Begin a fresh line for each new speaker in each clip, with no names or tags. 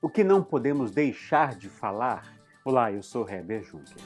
O que não podemos deixar de falar? Olá, eu sou Heber Juncker.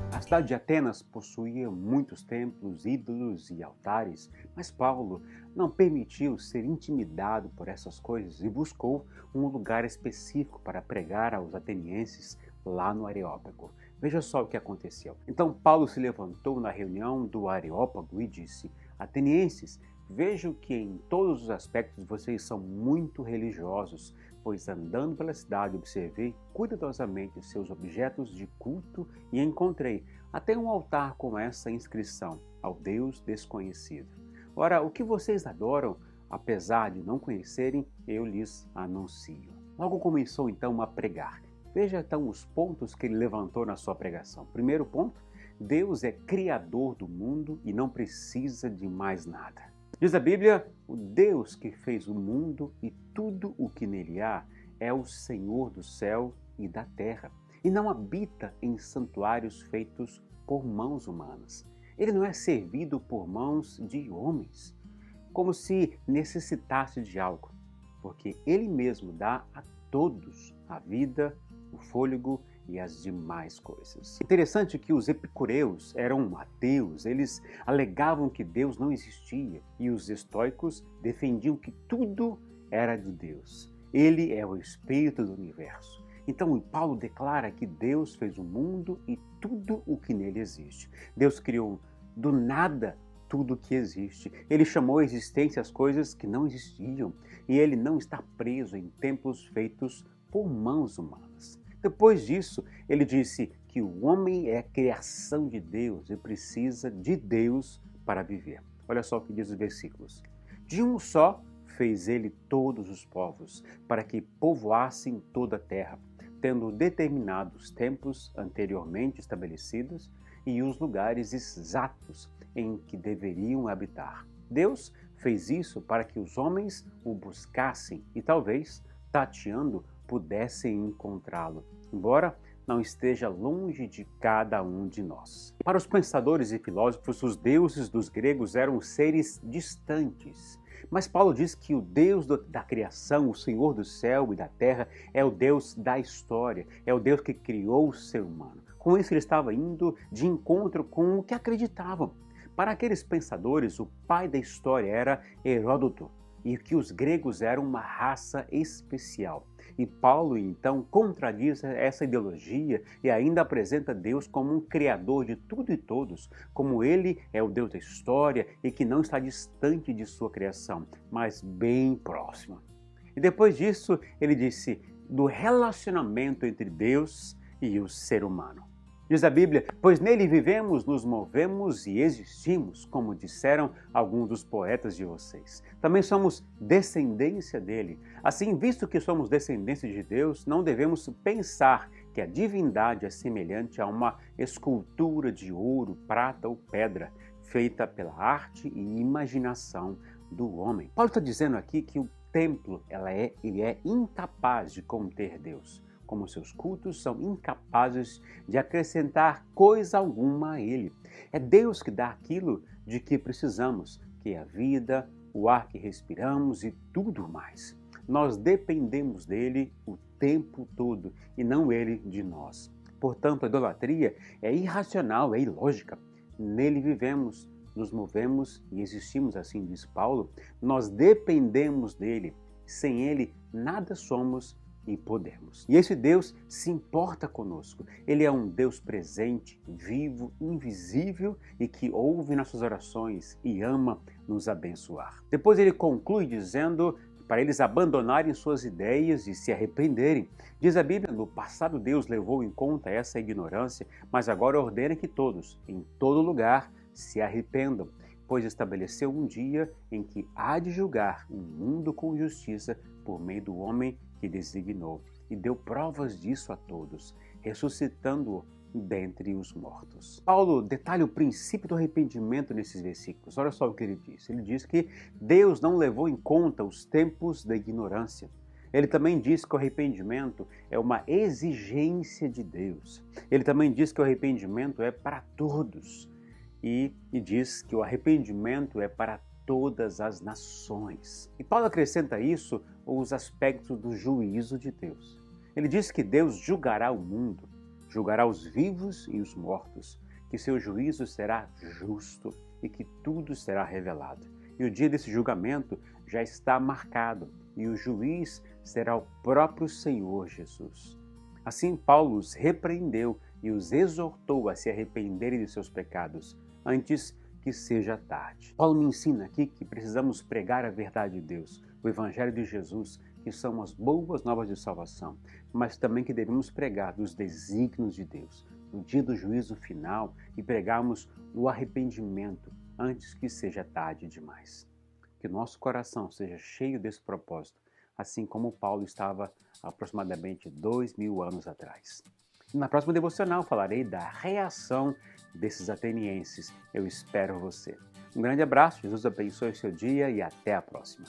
A cidade de Atenas possuía muitos templos, ídolos e altares, mas Paulo não permitiu ser intimidado por essas coisas e buscou um lugar específico para pregar aos atenienses lá no Areópago. Veja só o que aconteceu. Então Paulo se levantou na reunião do Areópago e disse: Atenienses, vejo que em todos os aspectos vocês são muito religiosos, pois andando pela cidade observei cuidadosamente seus objetos de culto e encontrei até um altar com essa inscrição: ao Deus desconhecido. Ora, o que vocês adoram, apesar de não conhecerem, eu lhes anuncio. Logo começou então a pregar. Veja então os pontos que ele levantou na sua pregação. Primeiro ponto: Deus é criador do mundo e não precisa de mais nada. Diz a Bíblia: o Deus que fez o mundo e tudo o que nele há é o Senhor do céu e da terra, e não habita em santuários feitos por mãos humanas. Ele não é servido por mãos de homens, como se necessitasse de algo, porque ele mesmo dá a todos a vida, o fôlego e as demais coisas. Interessante que os epicureus eram ateus, eles alegavam que Deus não existia, e os estoicos defendiam que tudo era de Deus. Ele é o espírito do universo. Então Paulo declara que Deus fez o mundo e tudo o que nele existe. Deus criou do nada tudo o que existe. Ele chamou à existência as coisas que não existiam, e ele não está preso em templos feitos por mãos humanas. Depois disso, ele disse que o homem é a criação de Deus e precisa de Deus para viver. Olha só o que diz os versículos. De um só fez ele todos os povos, para que povoassem toda a terra, tendo determinado os tempos anteriormente estabelecidos e os lugares exatos em que deveriam habitar. Deus fez isso para que os homens o buscassem e talvez, tateando, pudessem encontrá-lo, embora não esteja longe de cada um de nós. Para os pensadores e filósofos, os deuses dos gregos eram seres distantes. Mas Paulo diz que o Deus da criação, o Senhor do céu e da terra, é o Deus da história, é o Deus que criou o ser humano. Com isso ele estava indo de encontro com o que acreditavam. Para aqueles pensadores, o pai da história era Heródoto, e que os gregos eram uma raça especial. E Paulo, então, contradiz essa ideologia e ainda apresenta Deus como um criador de tudo e todos, como ele é o Deus da história e que não está distante de sua criação, mas bem próximo. E depois disso, ele disse do relacionamento entre Deus e o ser humano. Diz a Bíblia: pois nele vivemos, nos movemos e existimos, como disseram alguns dos poetas de vocês. Também somos descendência dele. Assim, visto que somos descendência de Deus, não devemos pensar que a divindade é semelhante a uma escultura de ouro, prata ou pedra, feita pela arte e imaginação do homem. Paulo está dizendo aqui que o templo ele é incapaz de conter Deus, como seus cultos são incapazes de acrescentar coisa alguma a ele. É Deus que dá aquilo de que precisamos, que é a vida, o ar que respiramos e tudo mais. Nós dependemos dele o tempo todo e não ele de nós. Portanto, a idolatria é irracional, é ilógica. Nele vivemos, nos movemos e existimos, assim diz Paulo. Nós dependemos dele. Sem ele, nada somos e podemos. E esse Deus se importa conosco. Ele é um Deus presente, vivo, invisível e que ouve nossas orações e ama nos abençoar. Depois ele conclui dizendo para eles abandonarem suas ideias e se arrependerem. Diz a Bíblia: no passado Deus levou em conta essa ignorância, mas agora ordena que todos, em todo lugar, se arrependam, pois estabeleceu um dia em que há de julgar o mundo com justiça por meio do homem que designou, e deu provas disso a todos, ressuscitando-o dentre os mortos. Paulo detalha o princípio do arrependimento nesses versículos. Olha só o que ele diz. Ele diz que Deus não levou em conta os tempos da ignorância. Ele também diz que o arrependimento é uma exigência de Deus. Ele também diz que o arrependimento é para todos. e diz que o arrependimento é para todas as nações. E Paulo acrescenta isso os aspectos do juízo de Deus. Ele diz que Deus julgará o mundo, julgará os vivos e os mortos, que seu juízo será justo e que tudo será revelado. E o dia desse julgamento já está marcado, e o juiz será o próprio Senhor Jesus. Assim, Paulo os repreendeu e os exortou a se arrependerem de seus pecados, antes que seja tarde. Paulo me ensina aqui que precisamos pregar a verdade de Deus, o Evangelho de Jesus, que são as boas novas de salvação, mas também que devemos pregar dos desígnios de Deus, no dia do juízo final, e pregarmos o arrependimento antes que seja tarde demais. Que nosso coração seja cheio desse propósito, assim como Paulo estava há aproximadamente 2000 anos atrás. Na próxima devocional falarei da reação desses atenienses. Eu espero você. Um grande abraço, Jesus abençoe o seu dia e até a próxima.